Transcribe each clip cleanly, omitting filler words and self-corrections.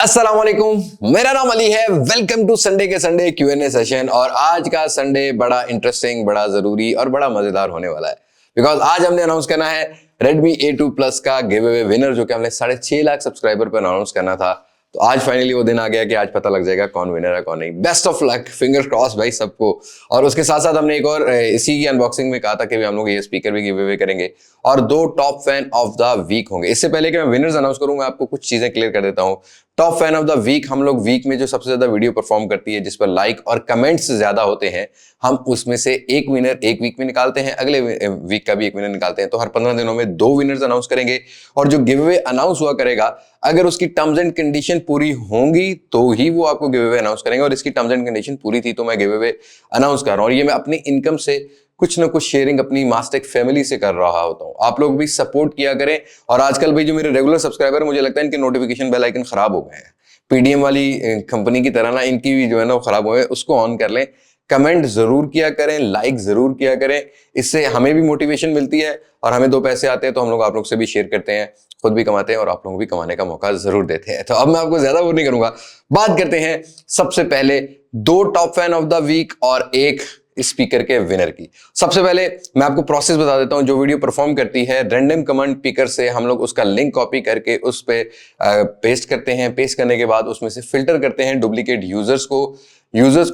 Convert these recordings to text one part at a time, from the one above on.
अस्सलाम वालेकुम, मेरा नाम अली है। वेलकम टू संडे के संडे Q&A सेशन। और आज का संडे बड़ा इंटरेस्टिंग, बड़ा जरूरी और बड़ा मजेदार होने वाला है, बिकॉज आज हमने अनाउंस करना है Redmi A2 Plus का गिव अवे विनर, जो कि हमने 6.5 लाख सब्सक्राइबर पर अनाउंस करना था। तो आज फाइनली वो दिन आ गया कि आज पता लग जाएगा कौन विनर है कौन नहीं। Best of luck, finger cross भाई सबको। और उसके साथ साथ हमने एक और इसी की अनबॉक्सिंग में कहा था कि हम लोग ये स्पीकर भी गिव अवे करेंगे और 2 top fan of the week होंगे। इससे पहले कि मैं विनर्स अनाउंस करूं, मैं आपको कुछ चीजें क्लियर कर देता हूं। Top fan of the week हम लोग वीक में जो सबसे ज्यादा वीडियो परफॉर्म करती है, जिस पर लाइक और कमेंट्स ज्यादा होते हैं, हम उसमें से एक विनर एक वीक में निकालते हैं, अगले वीक का भी एक विनर निकालते हैं। तो हर 15 दिनों में 2 विनर्स अनाउंस करेंगे। और जो गिव अवे अनाउंस हुआ करेगा, अगर उसकी टर्म्स एंड कंडीशन पूरी होंगी तो ही वो आपको गिव अवे अनाउंस करेंगे। और इसकी टर्म्स एंड कंडीशन पूरी थी तो मैं गिव अवे अनाउंस कर रहा हूं। और ये मैं अपनी इनकम से कुछ ना कुछ शेयरिंग अपनी मास्टेक फैमिली से कर रहा होता हूं। आप लोग भी सपोर्ट किया करें। और आजकल भाई जो मेरे रेगुलर सब्सक्राइबर, मुझे लगता है इनके नोटिफिकेशन बेल आइकन खराब हो गए हैं, पीडीएम वाली कंपनी की तरह ना इनकी भी जो है ना वो खराब हुए, उसको ऑन कर लें। कमेंट जरूर किया करें, लाइक जरूर किया करें, इससे हमें भी मोटिवेशन मिलती है और हमें 2 पैसे आते हैं तो हम लोग आप लोग से भी शेयर करते हैं, खुद भी कमाते हैं और आप लोग भी कमाने का मौका जरूर देते हैं। तो अब मैं आपको ज्यादा वो नहीं करूंगा, बात करते हैं सबसे पहले 2 top fan of the week और 1 स्पीकर के विनर की। सबसे पहले मैं आपको प्रोसेस बता देता हूं। जो वीडियो परफॉर्म करती है, रैंडम कमांड पिकर से हम लोग उसका लिंक कॉपी करके उस पे पेस्ट करते हैं। पेस्ट करने के बाद उसमें से फिल्टर करते हैं डुप्लीकेट यूजर्स को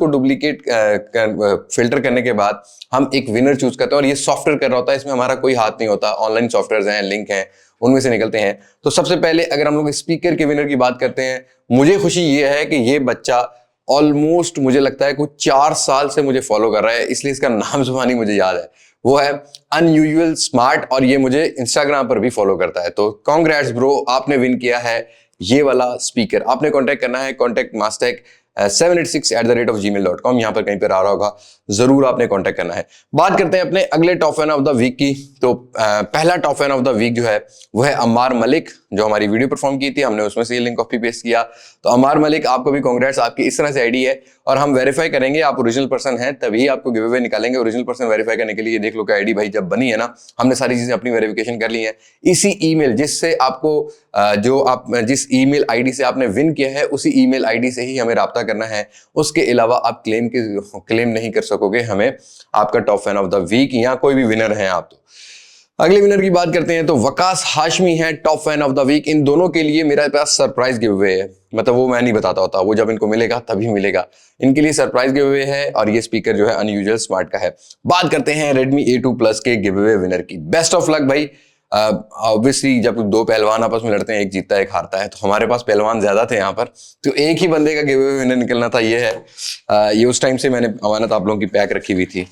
डुप्लीकेट फिल्टर करने के बाद हम एक विनर चूज करते हैं। और ये सॉफ्टवेयर कर रहा होता है, इसमें हमारा कोई हाथ नहीं होता। ऑनलाइन सॉफ्टवेयर हैं, लिंक हैं, उनमें से निकलते हैं। तो सबसे पहले अगर हम लोग स्पीकर के विनर की बात करते हैं, मुझे खुशी ये है कि ये बच्चा ऑलमोस्ट मुझे लगता है कुछ 4 साल से मुझे फॉलो कर रहा है, इसलिए इसका नाम जुबानी मुझे याद है। वो है अनयूजुअल स्मार्ट और ये मुझे इंस्टाग्राम पर भी फॉलो करता है। तो कांग्रेट्स ब्रो, आपने विन किया है ये वाला स्पीकर। आपने कांटेक्ट करना है, कॉन्टेक्ट मास्टेक 786@gmail.com, यहां पर कहीं पर आ रहा होगा, जरूर आपने कांटेक्ट करना है। बात करते हैं अपने अगले top fan of the week की। तो पहला top fan of the week जो है वो है अम्मार मलिक, जो हमारी वीडियो परफॉर्म की थी, हमने उसमें से ये लिंक कॉपी पेस्ट किया। तो अम्मार मलिक, आपको भी कांग्रेट्स, आपकी इस तरह से आईडी है और हम वेरीफाई करेंगे आप ओरिजिनल पर्सन हैं तभी आपको गिव अवे निकालेंगे। ओरिजिनल पर्सन वेरीफाई करने के लिए देख लो कि आईडी भाई जब बनी है ना, हमने सारी चीजें अपनी वेरिफिकेशन कर ली है। इसी ईमेल जिससे आपको जो आप जिस ईमेल आईडी से आपने विन किया है, उसी ईमेल आईडी से ही हमें राब्ता करना है। उसके अलावा आप क्लेम नहीं कर सकोगे हमें आपका top fan of the week या कोई भी विनर है आप। तो अगले विनर की बात करते हैं तो वकास हाशमी है top fan of the week. इन दोनों के लिए मेरे पास सरप्राइज गिव अवे है, मतलब वो मैं नहीं बताता होता, वो जब इनको मिलेगा तभी मिलेगा। इनके लिए सरप्राइज गिव अवे है और ये स्पीकर जो है अनयूजुअल स्मार्ट का है। बात करते हैं Redmi A2 Plus के गिव अवे विनर की। बेस्ट ऑफ लक भाई। ऑब्वियसली जब 2 पहलवान आपस में लड़ते हैं, एक जीतता है एक हारता है, तो हमारे पास पहलवान ज्यादा थे यहाँ पर, तो एक ही बंदे का गिव अवे विनर निकलना था। ये है ये उस टाइम से मैंने अमानत आप लोगों की पैक रखी हुई थी,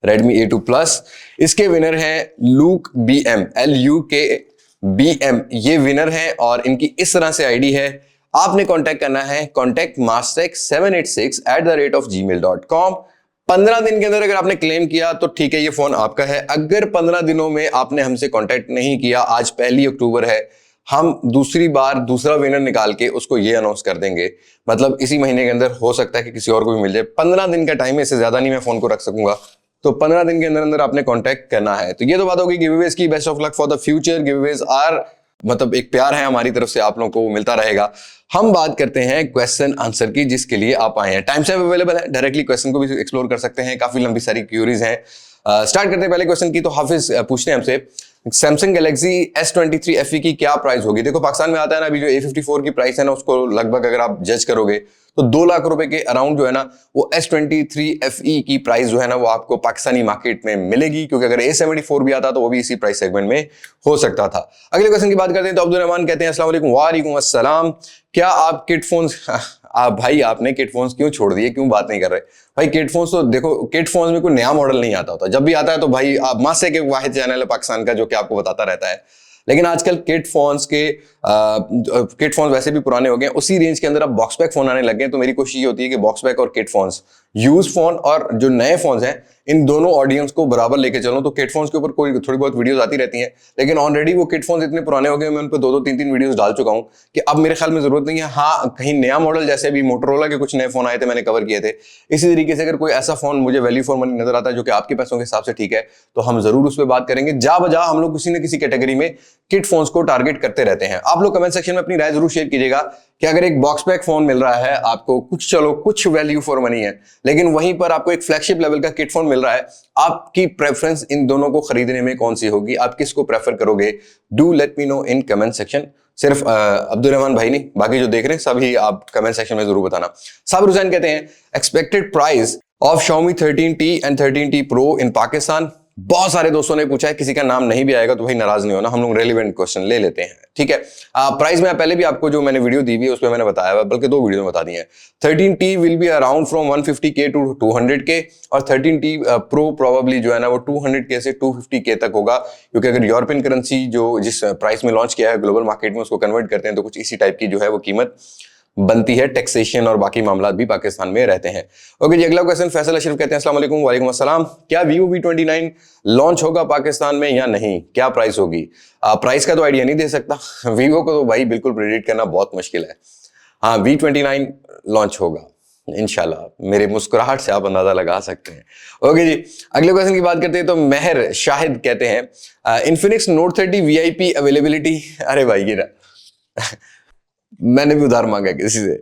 Redmi A2 Plus। इसके विनर हैं लूक BM, LUKBM, ये विनर है और इनकी इस तरह से आईडी है। आपने कांटेक्ट करना है, कॉन्टेक्ट मास्टेक 786@gmail.com। 15 दिन के अंदर अगर आपने क्लेम किया तो ठीक है, ये फोन आपका है। अगर 15 दिनों में आपने हमसे कांटेक्ट नहीं किया, आज 1 अक्टूबर है, हम दूसरी बार दूसरा विनर निकाल के उसको ये अनाउंस कर देंगे। मतलब इसी महीने के अंदर हो सकता है कि किसी और को भी मिल जाए। 15 दिन का टाइम है, इससे ज्यादा नहीं मैं फोन को रख सकूंगा। तो 15 दिन के अंदर अंदर आपने कांटेक्ट करना है। तो ये तो बात होगी गिवअवेज की। Best of luck for the future. Giveaways are मतलब एक प्यार है हमारी तरफ से, आप लोगों को मिलता रहेगा। हम बात करते हैं क्वेश्चन आंसर की, जिसके लिए आप आए हैं। टाइम सेव अवेलेबल है, डायरेक्टली क्वेश्चन को भी एक्सप्लोर कर सकते हैं। काफी लंबी सारी क्यूरीज हैं। स्टार्ट करते हैं पहले क्वेश्चन की। तो हाफिज पूछते हैं हमसे, सैमसंग गैलेक्सी S23 FE की क्या प्राइस होगी? देखो पाकिस्तान में आता है ना अभी जो A54 की प्राइस है ना, उसको लगभग अगर आप जज करोगे तो 2 लाख रुपए के अराउंड जो है ना वो S23 FE की प्राइस जो है ना वो आपको पाकिस्तानी मार्केट में मिलेगी। क्योंकि अगर A74 भी आता तो वो भी इसी प्राइस सेगमेंट में हो सकता था। अगले क्वेश्चन की बात करते हैं तो अब्दुल रहमान कहते हैं अस्सलाम वालेकुम। वालेकुम अस्सलाम। क्या आप किट फोन्स भाई आपने किट फोन्स क्यों छोड़ दिए, क्यों बात नहीं कर रहे भाई? किट फोन्स तो देखो, किट फोन्स में कोई नया मॉडल नहीं आता होता। जब भी आता है तो भाई आप मासे के वाहिद चैनल है पाकिस्तान का जो कि आपको बताता रहता है। लेकिन आजकल किट फोन्स वैसे भी पुराने हो गए हैं, उसी रेंज के अंदर अब बॉक्स पैक फोन आने लगे हैं। तो मेरी कोशिश ये होती है कि बॉक्स पैक और किट फोन्स, यूज फोन और जो नए फोन्स हैं, इन दोनों ऑडियंस को बराबर लेके चलो। तो किट फोन्स के ऊपर कोई थोड़ी बहुत वीडियोस आती रहती हैं, लेकिन ऑलरेडी वो किट फोन्स इतने पुराने हो गए, मैं उन पर 2-3 वीडियोस डाल चुका हूं कि अब मेरे ख्याल में जरूरत नहीं है। हाँ, कहीं नया मॉडल, जैसे अभी मोटोरोला के कुछ नए फोन आए थे, मैंने कवर किए थे। इसी तरीके से अगर कोई ऐसा फोन मुझे वैल्यू फॉर मनी नजर आता है जो कि आपके पैसों के हिसाब से ठीक है, तो हम जरूर उस पर बात करेंगे। जा बजा हम लोग किसी न किसी कैटेगरी में किट फोन्स को टारगेट करते रहते हैं। आप लोग कमेंट सेक्शन में अपनी राय जरूर शेयर कीजिएगा कि अगर एक बॉक्स पैक फोन मिल रहा है आपको, कुछ चलो कुछ वैल्यू फॉर मनी है, लेकिन वहीं पर आपको एक फ्लैगशिप लेवल का किट फोन मिल रहा है, आपकी प्रेफरेंस इन दोनों को खरीदने में कौन सी होगी? आप किसको प्रेफर करोगे? Do let me know in comment section. सिर्फ अब्दुल रहमान भाई नहीं, बाकी जो देख रहे हैं सभी आप कमेंट सेक्शन में जरूर बताना। साबिर हुसैन कहते हैं expected price of Xiaomi 13T and 13T Pro इन पाकिस्तान। बहुत सारे दोस्तों ने पूछा है, किसी का नाम नहीं भी आएगा तो भाई नाराज नहीं होना, हम लोग रेलिवेंट क्वेश्चन ले लेते हैं, ठीक है। प्राइस में पहले भी आपको जो मैंने वीडियो दी हुई है उसमें मैंने बताया हुआ, बल्कि 2 वीडियो में बता दिए हैं। 13T will be around from 150K to 200K और 13T Pro प्रोबेबली जो है ना वो 200K से 250K तक होगा, क्योंकि अगर यूरोपियन करेंसी जो जिस प्राइस में लॉन्च किया है ग्लोबल मार्केट में उसको कन्वर्ट करते हैं तो कुछ इसी टाइप की जो है वो कीमत बनती है। टैक्सेशन और बाकी मामला भी पाकिस्तान में रहते हैं। ओके जी, अगला क्वेश्चन फैसल अशरफ कहते हैं अस्सलाम वालेकुम। वालेकुम अस्सलाम। क्या Vivo V29 लॉन्च होगा पाकिस्तान में या नहीं? क्या प्राइस होगी? प्राइस का तो आइडिया नहीं दे सकता, Vivo को तो भाई बिल्कुल प्रेडिक्ट करना बहुत मुश्किल है। हाँ, V29 लॉन्च होगा इंशाल्लाह, मेरे मुस्कुराहट से आप अंदाजा लगा सकते हैं। ओके जी, अगले क्वेश्चन की बात करते हैं तो मेहर शाहिद कहते हैं इन्फिनिक्स नोट 30 VIP अवेलेबिलिटी। अरे भाई गिरा मैंने भी उधार मांगा किसी से।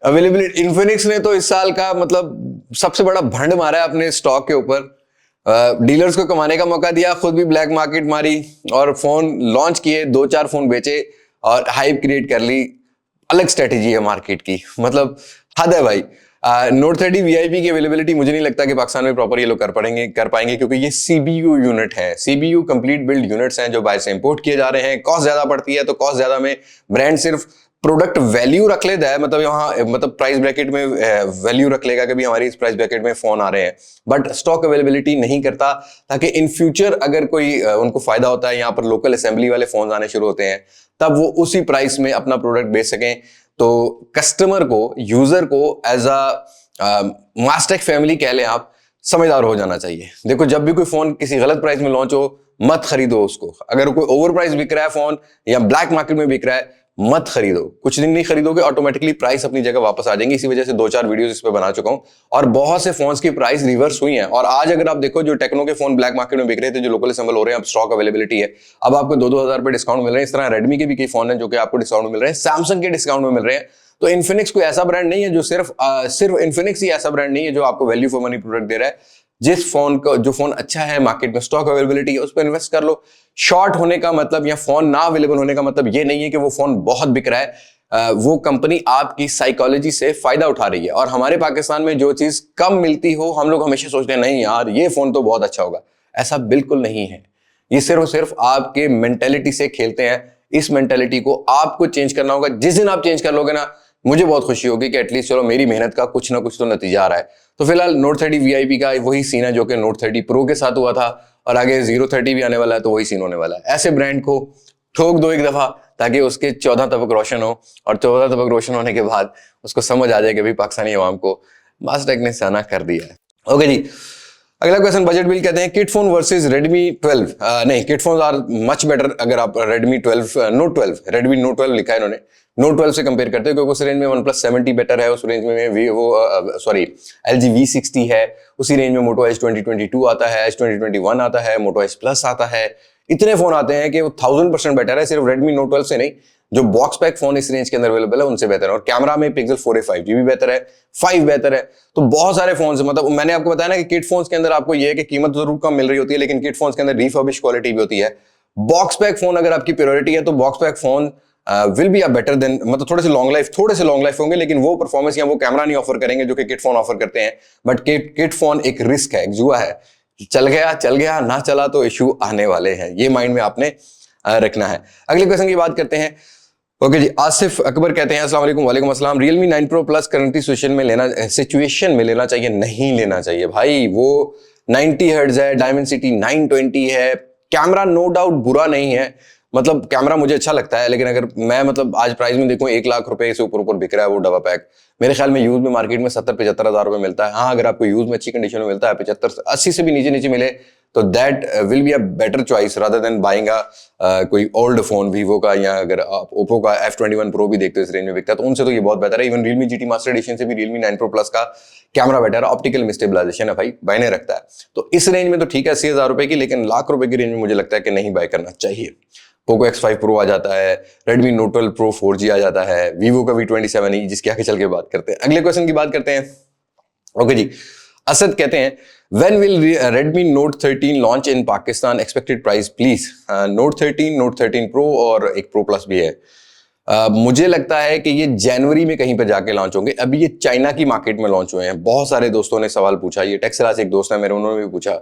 अवेलेबिलिटी इन्फिनिक्स ने तो इस साल का मतलब सबसे बड़ा भंड मारा है अपने स्टॉक के ऊपर। डीलर्स को कमाने का मौका दिया, खुद भी ब्लैक मार्केट मारी और फोन लॉन्च किए, 2-4 फोन बेचे और हाइप क्रिएट कर ली। अलग स्ट्रेटेजी है मार्केट की, मतलब हद है भाई। नोट 30 VIP की अवेलेबिलिटी मुझे नहीं लगता कि पाकिस्तान में प्रॉपर ये लोग कर पाएंगे, क्योंकि ये CBU यूनिट है। CBU कंप्लीट बिल्ड यूनिट्स हैं जो बाहर से इंपोर्ट किए जा रहे हैं। कॉस्ट ज्यादा पड़ती है, तो कॉस्ट ज्यादा में ब्रांड सिर्फ प्रोडक्ट वैल्यू रख लेता है, मतलब यहाँ मतलब प्राइस ब्रैकेट में वैल्यू रख लेगा कि भी हमारी इस प्राइस ब्रैकेट में फोन आ रहे हैं, बट स्टॉक अवेलेबिलिटी नहीं करता, ताकि इन फ्यूचर अगर कोई उनको फायदा होता है, यहाँ पर लोकल असेंबली वाले फोन आने शुरू होते हैं, तब वो उसी प्राइस में अपना प्रोडक्ट बेच सकें। तो कस्टमर को, यूजर को एज अ मास्टेक फैमिली कह लें आप, समझदार हो जाना चाहिए। देखो, जब भी कोई फोन किसी गलत प्राइस में लॉन्च हो, मत खरीदो उसको। अगर कोई ओवर प्राइस बिक रहा है फोन या ब्लैक मार्केट में बिक रहा है, मत खरीदो। कुछ दिन नहीं खरीदोगे, ऑटोमेटिकली प्राइस अपनी जगह वापस आ जाएंगी। इसी वजह से 2-4 वीडियोस इस पे बना चुका हूं और बहुत से फोन्स की प्राइस रिवर्स हुई है। और आज अगर आप देखो, जो टेक्नो के फोन ब्लैक मार्केट में बिक रहे थे, जो लोकल असेंबल हो रहे हैं, अब स्टॉक अवेलेबिलिटी है, अब आपको 2-2 हजार रुपए डिस्काउंट मिल रहे हैं। इस तरह रेडमी के भी कई फोन है जो कि आपको डिस्काउंट मिल रहे हैं, सैमसंग के डिस्काउंट में मिल रहे हैं। तो इन्फिनिक्स कोई ऐसा ब्रांड नहीं है जो सिर्फ इन्फिनिक्स ही ऐसा ब्रांड नहीं है जो आपको वैल्यू फॉर मनी प्रोडक्ट दे रहा है। जिस फोन का, जो फोन अच्छा है, मार्केट में स्टॉक अवेलेबिलिटी है, उस पर इन्वेस्ट कर लो। शॉर्ट होने का मतलब या फोन ना अवेलेबल होने का मतलब ये नहीं है कि वो फोन बहुत बिक रहा है। वो कंपनी आपकी साइकोलॉजी से फायदा उठा रही है। और हमारे पाकिस्तान में जो चीज कम मिलती हो, हम लोग हमेशा सोचते हैं नहीं यार ये फोन तो बहुत अच्छा होगा। ऐसा बिल्कुल नहीं है। ये सिर्फ आपके मेंटेलिटी से खेलते हैं। इस मेंटेलिटी को आपको चेंज करना होगा। जिस दिन आप चेंज कर लोगे ना, मुझे बहुत खुशी होगी कि एटलीस्ट चलो मेरी मेहनत का कुछ ना कुछ तो नतीजा आ रहा है। तो फिलहाल नोट 30 VIP का वही सीन है जो कि नोट 30 Pro के साथ हुआ था, और आगे 030 भी आने वाला है, तो वही सीन होने वाला है। ऐसे ब्रांड को ठोक दो एक दफा, ताकि उसके 14 तबक रोशन हो, और 14 तबक रोशन होने के बाद उसको समझ आ जाए कि भाई पाकिस्तानी अवाम को मास्टेक ने सना कर दिया है। ओके जी, अगला क्वेश्चन बजट बिल कहते हैं किट फोन वर्सेस रेडमी 12। नहीं, किट फोन आर मच बेटर। अगर आप रेडमी 12 नोट 12 रेडमी नोट 12 लिखा है इन्होंने, नोट 12 से कंपेयर करते हैं, क्योंकि उस रेंज में OnePlus 70 बेटर है, उस रेंज में LG V60 है, उसी रेंज में Moto Edge 2022 आता है, Edge 2021 आता है, Moto Edge Plus आता है। इतने फोन आते हैं कि वो 1000% बेटर है, सिर्फ रेडमी नोट 12 से नहीं। जो बॉक्स पैक फोन इस रेंज के अंदर अवेलेबल है उनसे बेहतर है। और कैमरा में पिक्सल 4a 5G भी बेहतर है, 5 बेहतर है। तो बहुत सारे फोन है, मतलब मैंने आपको बताया ना कि किट फोन्स के अंदर आपको ये है कि कीमत जरूर कम मिल रही होती है, लेकिन किट फोन्स के अंदर रिफर्बिश क्वालिटी भी होती है। बॉक्स पैक फोन अगर आपकी प्रायोरिटी है तो box pack phone will be a better than, मतलब थोड़े से लॉन्ग लाइफ होंगे, लेकिन वो परफॉर्मेंस या वो कैमरा नहीं ऑफर करेंगे जो कि किट फोन ऑफर करते हैं। बट किट फोन एक रिस्क है, एक जुआ है, चल गया ना चला तो इशू आने वाले हैं। ये माइंड में आपने रखना है। अगले क्वेश्चन की बात करते हैं। ओके जी, आसिफ अकबर कहते हैं अस्सलाम वालेकुम। वालेकुम अस्सलाम। Realme 9 Pro Plus current situation में लेना चाहिए? नहीं लेना चाहिए भाई। वो 90 हर्ट्ज है, Dimensity 920 है, कैमरा नो डाउट बुरा नहीं है, मतलब कैमरा मुझे अच्छा लगता है, लेकिन अगर मैं मतलब आज प्राइस में देखूं 1 लाख रुपए से ऊपर बिक रहा है वो डबा पैक। मेरे ख्याल में यूज में मार्केट में 70-75 हजार रुपए मिलता है। हाँ, अगर आपको यूज में अच्छी कंडीशन में मिलता है 75-80 से भी नीचे मिले तो that will be a better choice rather than buying कोई ओल्ड फोन वीवो का, या अगर आप ओप्पो का F21 Pro भी देखते हो इस रेंज में बिकता है, तो उनसे तो ये बहुत बेहतर है। Even Realme GT Master Edition से भी Realme 9 Pro Plus का कैमरा बेटर है, ऑप्टिकल स्टेबलाइजेशन है भाई, बायने रखता है। तो इस रेंज में तो ठीक है 80 हजार रुपए की, लेकिन लाख रुपए की रेंज में मुझे लगता है कि नहीं बाय करना चाहिए। पोको X5 Pro आ जाता है, Redmi Note 12 Pro 4G आ जाता है, Vivo का V27e, जिसके आगे चल के बात करते हैं। अगले क्वेश्चन की बात करते हैं। ओके जी, असद कहते हैं When will Redmi Note 13 launch in Pakistan? Expected price please. Note 13, Note 13 Pro और एक Pro Plus भी है। मुझे लगता है कि ये जनवरी में कहीं पर जाके लॉन्च होंगे। अभी ये चाइना की मार्केट में लॉन्च हुए हैं। बहुत सारे दोस्तों ने सवाल पूछा, ये टेक्सला से एक दोस्त है मेरे, उन्होंने भी पूछा,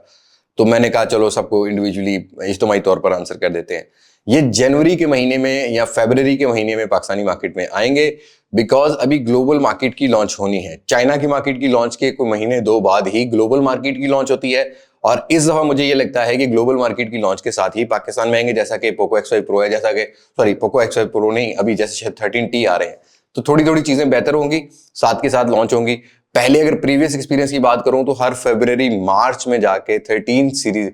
तो मैंने कहा चलो सबको इंडिविजुअली इज्तिमाई तौर पर आंसर कर देते हैं। ये जनवरी के महीने में या फरवरी के महीने में पाकिस्तानी मार्केट में आएंगे, बिकॉज अभी ग्लोबल मार्केट की लॉन्च होनी है। चाइना की मार्केट की लॉन्च के कोई महीने दो बाद ही ग्लोबल मार्केट की लॉन्च होती है, और इस दफा मुझे ये लगता है कि ग्लोबल मार्केट की लॉन्च के साथ ही पाकिस्तान में आएंगे, जैसा कि पोको X5 Pro है, जैसा कि पोको X5 Pro नहीं, अभी जैसे 13T आ रहे हैं, तो थोड़ी थोड़ी चीजें बेहतर होंगी, साथ के साथ लॉन्च होंगी। पहले अगर प्रीवियस एक्सपीरियंस की बात करूं तो हर फरवरी मार्च में जाके 13 सीरीज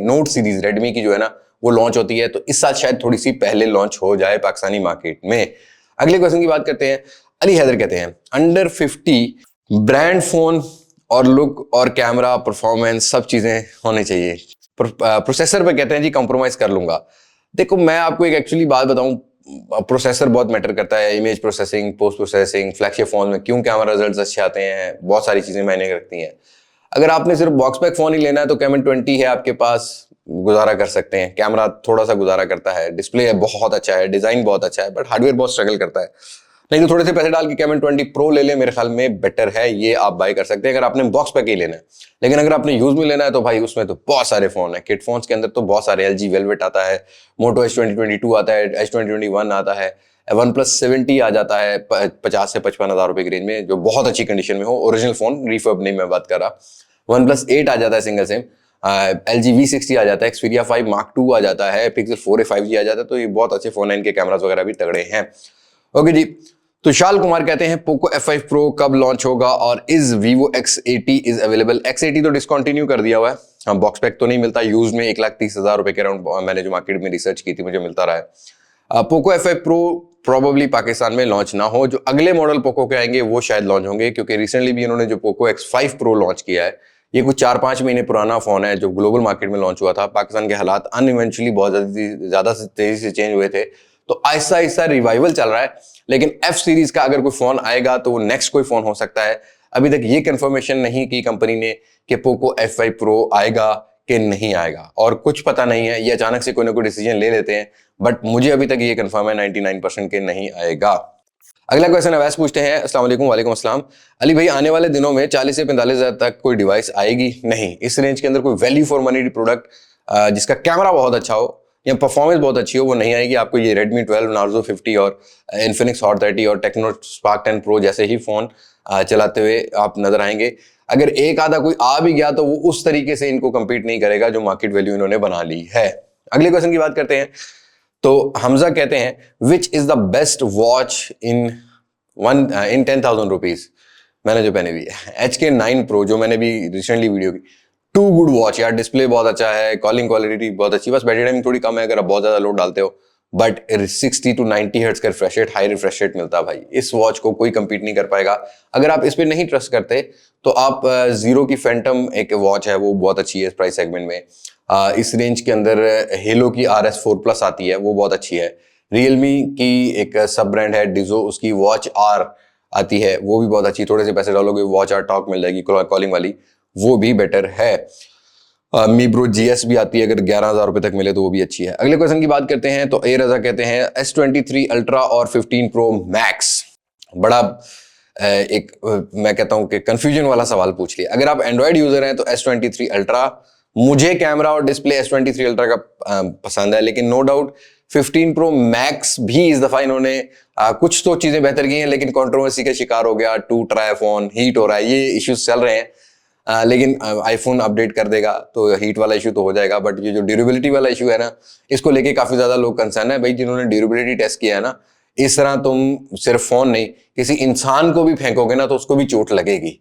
नोट सीरीज रेडमी की जो है ना वो लॉन्च होती है, तो इस साल शायद थोड़ी सी पहले लॉन्च हो जाए पाकिस्तानी मार्केट में। अगले क्वेश्चन की बात करते हैं। अली हैदर कहते हैं अंडर 50 ब्रांड फोन और लुक और कैमरा परफॉर्मेंस सब चीजें होनी चाहिए। प्रोसेसर पे कहते हैं जी कंप्रोमाइज कर लूंगा। देखो मैं आपको एक एक्चुअली बात बताऊं, प्रोसेसर बहुत मैटर करता है। Image processing, post processing, flagship phone में क्यों कैमरा रिजल्ट्स अच्छे आते हैं, बहुत सारी चीजें मायने रखती हैं। अगर आपने सिर्फ बॉक्स पैक फोन ही लेना है तो कैमन 20 है आपके पास, गुजारा कर सकते हैं। कैमरा थोड़ा सा गुजारा करता है, डिस्प्ले बहुत अच्छा है, डिजाइन बहुत अच्छा है, बट हार्डवेयर बहुत स्ट्रगल करता है। नहीं तो थोड़े से पैसे डाल के कैमन 20 Pro ले ले, मेरे ख्याल में बेटर है, ये आप बाय कर सकते हैं अगर आपने बॉक्स पैक ही लेना है। लेकिन अगर आपने यूज में लेना है तो भाई उसमें तो बहुत सारे फोन है, किट फोन्स के अंदर तो बहुत सारे, LG वेलवेट आता है, मोटो H2022 आता है, H2021 आता है, OnePlus 7T आ जाता है 50 से 55 हजार रुपए की रेंज में, जो बहुत अच्छी कंडीशन में हो, ओरिजिनल फोन, रिफर्ब नहीं मैं बात कर रहा। OnePlus 8 आ जाता है सिंगल सिम, LG V60 आ जाता है, Xperia 5 Mark II आ जाता है, Pixel 4a 5G आ जाता है, तो ये बहुत अच्छे फोन है, इनके कैमरास वगैरह भी तगड़े हैं। ओके जी, तुषाल कुमार कहते हैं पोको F5 Pro कब लॉन्च होगा और is Vivo X80 is available? X80 तो डिसकंटिन्यू कर दिया हुआ है, हाँ बॉक्स पैक तो नहीं मिलता, यूज में 1,30,000 रुपए के अराउंड मैंने जो मार्केट में रिसर्च की थी मुझे मिलता रहा है। Poco F5 Pro probably Pakistan में लॉन्च ना हो, जो अगले मॉडल पोको के आएंगे वो शायद लॉन्च होंगे, क्योंकि रिसेंटली भी इन्होंने जो पोको X5 Pro लॉन्च किया है, ये कुछ 4-5 महीने पुराना फोन है जो ग्लोबल मार्केट में लॉन्च हुआ था। पाकिस्तान के हालात अनइवेंचुअली बहुत ज्यादा तेजी से चेंज हुए थे, तो आहिस्ता आहिस्ता रिवाइवल चल रहा है। लेकिन F सीरीज का अगर कोई फोन आएगा तो वो नेक्स्ट कोई फोन हो सकता है। अभी तक ये कंफर्मेशन नहीं की कंपनी ने कि पोको F5 Pro आएगा कि नहीं आएगा, और कुछ पता नहीं है, ये अचानक से कोई ना कोई डिसीजन ले लेते हैं, बट मुझे अभी तक ये कंफर्म है 99% के नहीं आएगा। अगला क्वेश्चन अवैस पूछते हैं, अस्सलाम वालेकुम। वालेकुम अस्सलाम। अली भाई, आने वाले दिनों में 40 से 45 हजार तक कोई डिवाइस आएगी? नहीं, इस रेंज के अंदर कोई वैल्यू फॉर मनी प्रोडक्ट जिसका कैमरा बहुत अच्छा हो या परफॉर्मेंस बहुत अच्छी हो वो नहीं आएगी। आपको ये Redmi 12, Narzo 50 और Infinix Hot 30 और Tecno Spark 10 Pro जैसे ही फोन चलाते हुए आप नजर आएंगे। अगर एक आधा कोई आ भी गया तो वो उस तरीके से इनको compete नहीं करेगा जो मार्केट वैल्यू इन्होंने बना ली है। अगले क्वेश्चन की बात करते हैं, तो हमजा कहते हैं which is the best watch in 10,000 rupees? मैंने जो पहने हुई है HK9 Pro, जो मैंने भी रिसेंटली वीडियो की, टू गुड वॉच यार। डिस्प्ले बहुत अच्छा है, कॉलिंग क्वालिटी बहुत अच्छी, बस बैटरी टाइम थोड़ी कम है अगर आप बहुत ज्यादा लोड डालते हो, बट 60 to 90 हर्ट्ज का refresh rate, high refresh rate मिलता है भाई। इस वॉच को कोई compete नहीं कर पाएगा। अगर आप इस पे नहीं ट्रस्ट करते तो आप जीरो की फैंटम एक वॉच है, वो बहुत अच्छी है इस प्राइस सेगमेंट में। इस रेंज के अंदर हेलो की RS4 Plus आती है, वो बहुत अच्छी है। रियलमी की एक सब ब्रांड है डिजो, उसकी वॉच R आती है, वो भी बहुत अच्छी, थोड़े से पैसे डालोगे वॉच R टॉक मिल जाएगी कॉलिंग वाली, वो भी बेटर है। मी ब्रो GS भी आती है, अगर 11,000 रुपए तक मिले तो वो भी अच्छी है। अगले क्वेश्चन की बात करते हैं, तो ए रजा कहते हैं S23 Ultra और 15 Pro Max। बड़ा मैं कहता हूं कि कंफ्यूजन वाला सवाल पूछ लिया। अगर आप एंड्रॉइड यूजर हैं तो S23 Ultra, मुझे कैमरा और डिस्प्ले S23 Ultra का पसंद है, लेकिन नो डाउट 15 Pro Max भी इस दफा इन्होंने कुछ तो चीजें बेहतर की हैं, लेकिन कंट्रोवर्सी का शिकार हो गया, टूट रहा है फोन, हीट हो रहा है, ये इश्यूज चल रहे हैं। लेकिन आईफोन अपडेट कर देगा तो हीट वाला इशू तो हो जाएगा, बट ये जो ड्यूरेबिलिटी वाला इशू है ना, इसको लेके काफी ज्यादा लोग कंसर्न है। भाई जिन्होंने ड्यूरेबिलिटी टेस्ट किया है ना, इस तरह तुम सिर्फ फोन नहीं किसी इंसान को भी फेंकोगे ना तो उसको भी चोट लगेगी,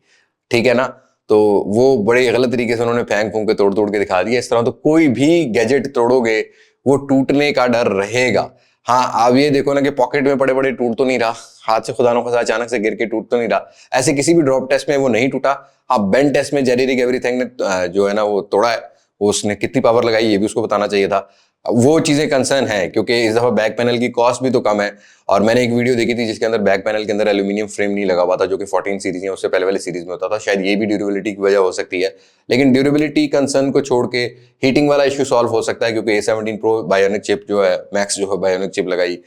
ठीक है ना। तो वो बड़े गलत तरीके से उन्होंने फेंक फूंक के तोड़ तोड़ के दिखा दिया। इस तरह तो कोई भी गैजेट तोड़ोगे वो टूटने का डर रहेगा। हाँ, आप ये देखो ना कि पॉकेट में पड़े पड़े टूट तो नहीं रहा, हाथ से खुदा न खुदा अचानक से गिर के टूट तो नहीं रहा, ऐसे किसी भी ड्रॉप टेस्ट में वो नहीं टूटा। हाँ, बेन टेस्ट में जेरी रिग एवरीथिंग ने जो है ना वो तोड़ा है, वो उसने कितनी पावर लगाई ये भी उसको बताना चाहिए था। वो चीजें कंसर्न है क्योंकि इस दफा बैक पैनल की कॉस्ट भी तो कम है। और मैंने एक वीडियो देखी थी जिसके अंदर बैक पैनल के अंदर एल्यूमिनियम फ्रेम नहीं लगा हुआ था, जो कि 14 सीरीज है उससे पहले वाली सीरीज में होता था। शायद ये भी ड्यूरेबिलिटी की वजह हो सकती है, लेकिन ड्यूरेबिलिटी कंसर्न को छोड़ के हीटिंग वाला इश्यू सॉल्व हो सकता है क्योंकि A17 Pro बायोनिक चिप जो है, मैक्स जो है बायोनिक चिप लगाई,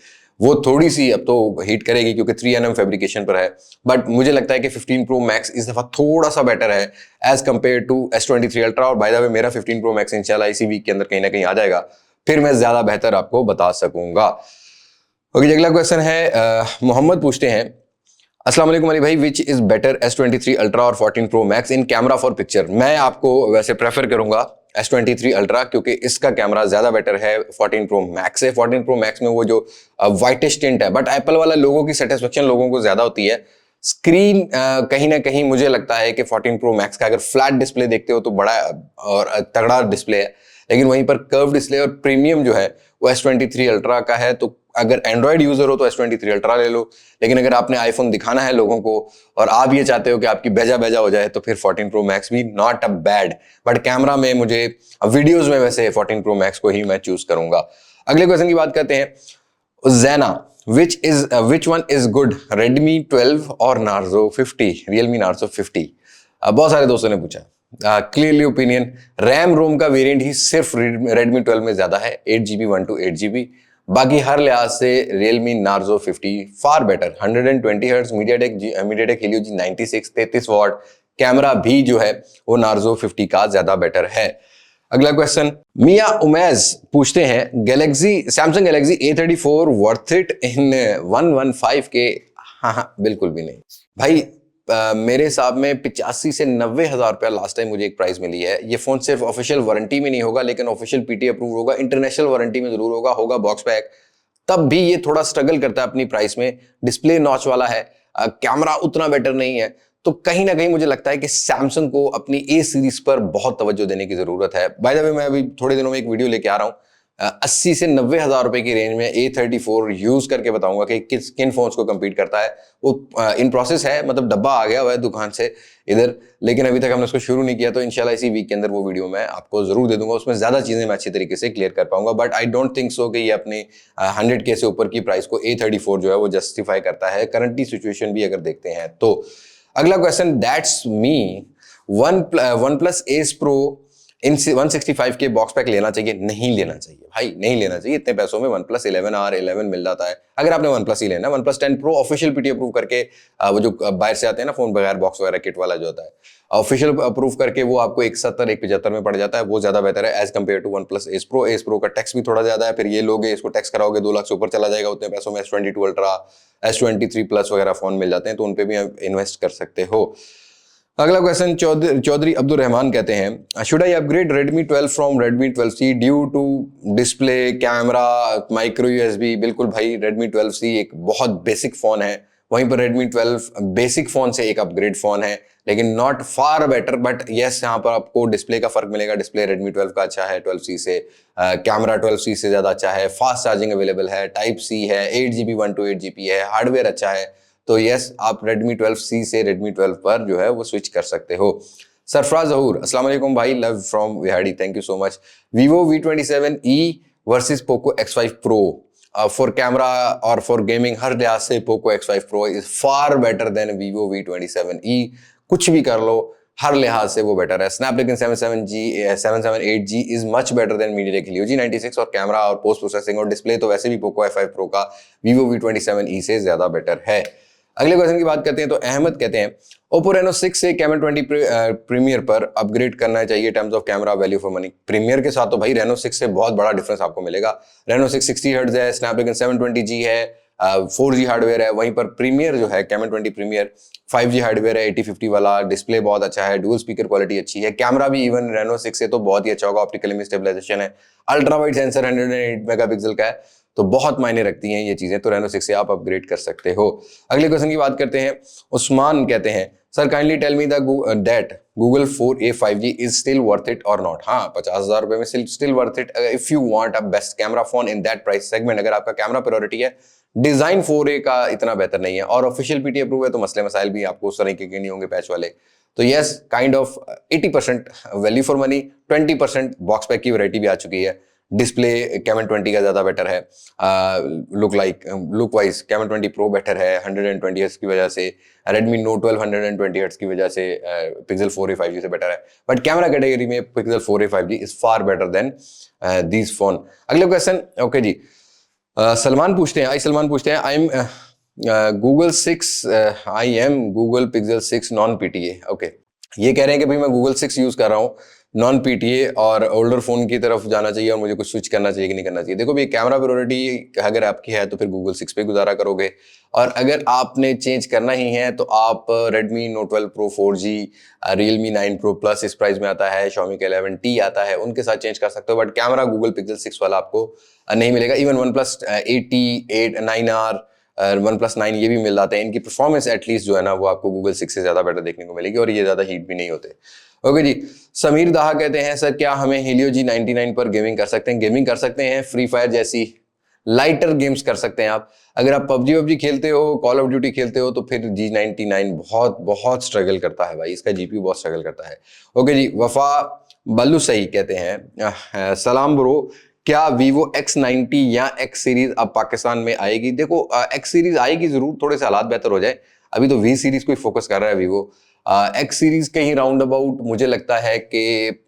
वो थोड़ी सी अब तो हीट करेगी क्योंकि 3nm फैब्रिकेशन पर है। बट मुझे लगता है कि 15 Pro Max इस दफा थोड़ा सा बेटर है as compare to S23 Ultra। और बाय द वे मेरा 15 Pro Max इंशाल्लाह इसी वीक के अंदर कहीं ना कहीं आ जाएगा, फिर मैं ज्यादा बेहतर आपको बता सकूंगा। ओके, अगला क्वेश्चन है मोहम्मद पूछते हैं, अस्सलाम वालेकुम अली भाई, which is better S23 Ultra और 14 Pro Max in camera for picture? मैं आपको वैसे प्रेफर करूंगा S23 Ultra क्योंकि इसका कैमरा ज्यादा बेटर है 14 Pro Max से। 14 Pro Max में वो जो वाइटेस्ट टिंट है, बट एप्पल वाला लोगों की सेटिस्फेक्शन लोगों को ज्यादा होती है। स्क्रीन कहीं ना कहीं मुझे लगता है कि 14 Pro Max का अगर फ्लैट डिस्प्ले देखते हो तो बड़ा और तगड़ा डिस्प्ले है, लेकिन वहीं पर कर्व डिस्प्ले और प्रीमियम जो है वो S23 Ultra का है। तो अगर एंड्रॉइड यूजर हो तो S23 Ultra ले लो, लेकिन अगर आपने आईफोन दिखाना है लोगों को और आप ये चाहते हो कि आपकी बेजा बेजा हो जाए तो फिर 14 Pro Max भी not a bad. But camera में मुझे वीडियोस में वैसे 14 Pro Max को ही मैं चूज करूंगा। अगले क्वेश्चन की बात करते हैं, ज़ैना which one is good, Redmi 12 और Narzo 50? Realme Narzo 50 बहुत सारे दोस्तों ने पूछा। क्लियरली ओपिनियन, रैम रोम का वेरिएंट ही सिर्फ Redmi 12 में ज्यादा है, 8GB 128GB। बाकी हर लिहाज से Realme Narzo 50 far better, 120 hertz MediaTek Helio G96 33 what camera भी जो है वो Narzo 50 का ज्यादा बेटर है। अगला क्वेश्चन मिया उमैज पूछते हैं, Samsung Galaxy A34 worth it in 115K? हाँ, बिल्कुल भी नहीं भाई। मेरे हिसाब में 85 से 90 हजार रुपया लास्ट टाइम मुझे एक प्राइस मिली है। ये फोन सिर्फ ऑफिशियल वारंटी में नहीं होगा, लेकिन ऑफिशियल पीटी अप्रूव होगा, इंटरनेशनल वारंटी में जरूर होगा बॉक्स पैक। तब भी ये थोड़ा स्ट्रगल करता है अपनी प्राइस में। डिस्प्ले नॉच वाला है, कैमरा उतना बेटर नहीं है, तो कहीं ना कहीं मुझे लगता है कि सैमसंग को अपनी ए सीरीज पर बहुत तवज्जो देने की जरूरत है। बाय द वे मैं अभी थोड़े दिनों में एक वीडियो लेके आ रहा हूँ 80 से 90 हजार रुपए की रेंज में A34 यूज करके बताऊंगा कि किन फोन्स को कंपीट करता है। वो इन प्रोसेस है, मतलब डब्बा आ गया हुआ है दुकान से इधर, लेकिन अभी तक हमने उसको शुरू नहीं किया। तो इंशाल्लाह इसी वीक के अंदर वो वीडियो मैं आपको जरूर दे दूंगा, उसमें ज्यादा चीजें मैं अच्छी तरीके से क्लियर कर पाऊंगा। But I don't think so कि ये अपने 100K से ऊपर की प्राइस को A34 जो है वो जस्टिफाई करता है करंटली सिचुएशन भी अगर देखते हैं तो। अगला question, that's me, one plus S pro in 165K box pack लेना चाहिए? नहीं लेना चाहिए भाई, नहीं लेना चाहिए। इतने पैसों में OnePlus 11R11 मिल जाता है। अगर आपने OnePlus ही लेना है, OnePlus 10 Pro official PT approve करके, वो जो बाहर से आते हैं ना फोन बगैर बॉक्स वगैरह किट वाला जो होता है, ऑफिशियल अप्रूव करके वो आपको 170-175 में पड़ जाता है। वो ज्यादा बेहतर है as compare to OnePlus S pro. S pro का टैक्स भी थोड़ा ज्यादा है, फिर ये लोगे इसको टैक्स कराओगे 2 लाख से ऊपर चला जाएगा। उतने पैसों में S22 Ultra, S23 Plus वगैरह फोन मिल जाते हैं, तो उनपे भी इन्वेस्ट कर सकते हो। अगला क्वेश्चन, चौधरी अब्दुल रहमान कहते हैं, should I upgrade Redmi 12 from Redmi 12C due to display, camera, micro USB? बिल्कुल भाई, Redmi 12C एक बहुत बेसिक फोन है, वहीं पर Redmi 12 बेसिक फोन से एक अपग्रेड फोन है, लेकिन not far better. But yes, यहाँ पर आपको डिस्प्ले का फर्क मिलेगा। डिस्प्ले Redmi 12 का अच्छा है 12C से, कैमरा 12C से ज्यादा अच्छा है, फास्ट चार्जिंग अवेलेबल है, Type-C है, 8GB 128GB है, हार्डवेयर अच्छा है। तो यस, आप Redmi 12C से Redmi 12 पर जो है वो स्विच कर सकते हो। सरफराज जहूर, अस्सलाम वालेकुम भाई, love from Vehari, thank you so much. Vivo V27e versus Poco X5 Pro for camera और फॉर गेमिंग, हर लिहाज से Poco X5 Pro is far better then Vivo V27e। कुछ भी कर लो, हर लिहाज से वो बेटर है। Snapdragon 778G is much better than MediaTek Helio G96, और कैमरा और पोस्ट प्रोसेसिंग और डिस्प्ले तो वैसे भी Poco F5 Pro का Vivo V27e से ज्यादा बेटर है। अगले क्वेश्चन की बात करते हैं तो अहमद कहते हैं, Oppo Reno 6 से Camon 20 प्रीमियर पर अपग्रेड करना चाहिए terms of camera value for money? Premier के साथ तो भाई Reno 6 से बहुत बड़ा डिफरेंस आपको मिलेगा। Reno 6 60 हर्ट्ज है, Snapdragon 720G है, 4G हार्डवेयर है। वहीं पर प्रीमियर जो है Camon 20 प्रीमियर 5G हार्डवेयर है, 8050 वाला, डिस्प्ले बहुत अच्छा है, डुअल स्पीकर क्वालिटी अच्छी है, कैमरा भी इवन Reno 6 से तो बहुत ही अच्छा होगा, ऑप्टिकल इमेज स्टेबलाइजेशन है, अल्ट्रा वाइड सेंसर 108 मेगापिक्सल का है, तो बहुत मायने रखती हैं ये चीजें। तो Reno 6 से आप अपग्रेड कर सकते हो। अगले क्वेश्चन की बात करते हैं, उस्मान कहते हैं, sir kindly tell me that Google 4a 5G is still worth it और नॉट? हाँ, 50,000 रुपए में still worth it if you want a best camera phone in that price segment. अगर आपका कैमरा प्रायोरिटी है, डिजाइन 4a का इतना बेहतर नहीं है, और ऑफिशियल पीटी अप्रूव है, तो मसले मसाइल भी आपको उस तरीके के नहीं होंगे पैच वाले। तो yes, kind of 80% value for money, 20% box pack की वैरायटी भी आ चुकी है। डिस्प्ले Camon 20 का ज़्यादा बेटर है, look wise Camon 20 Pro better है 120 हर्ट्ज की वजह से, Redmi Note 12 120 हर्ट्ज की वजह से Pixel 4a 5G से बेटर है, बट कैमरा कैटेगरी में Pixel 4a 5G is far better than these phone. अगले क्वेश्चन, ओके जी, सलमान पूछते हैं I am Google Pixel 6 non PTA। Okay, ये कह रहे हैं कि भाई मैं Google 6 यूज कर रहा हूँ नॉन PTA और ओल्डर फोन की तरफ जाना चाहिए और मुझे कुछ स्विच करना चाहिए कि नहीं करना चाहिए। देखो भाई, कैमरा प्रायोरिटी अगर आपकी है तो फिर Google 6 पे गुजारा करोगे, और अगर आपने चेंज करना ही है तो आप Redmi Note 12 Pro 4G, Realme 9 Pro Plus इस प्राइस में आता है, Xiaomi का 11T आता है, उनके साथ चेंज कर सकते हो, बट कैमरा Google Pixel 6 वाला आपको नहीं मिलेगा। Even OnePlus 8T 9R OnePlus 9 ये भी मिल जाते हैं, इनकी परफॉर्मेंस एटलीस्ट जो है ना वो आपको Google 6 से ज़्यादा बेटर देखने को मिलेगी, और ये ज़्यादा हीट भी नहीं होते। ओके जी, समीर दाहा कहते हैं सर क्या हमें Helio G99 पर गेमिंग कर सकते हैं? गेमिंग कर सकते हैं, फ्री फायर जैसी लाइटर गेम्स कर सकते हैं आप। अगर आप पबजी खेलते हो, कॉल ऑफ ड्यूटी खेलते हो, तो फिर G99 बहुत बहुत स्ट्रगल करता है भाई, इसका GPU बहुत स्ट्रगल करता है। ओके जी, वफा बल्लू सही कहते हैं सलाम ब्रो, क्या Vivo X90 या X सीरीज अब पाकिस्तान में आएगी? देखो X सीरीज आएगी जरूर, थोड़े से हालात बेहतर हो जाए, अभी तो V सीरीज को फोकस कर रहा है Vivo। X सीरीज कहीं राउंड अबाउट मुझे लगता है कि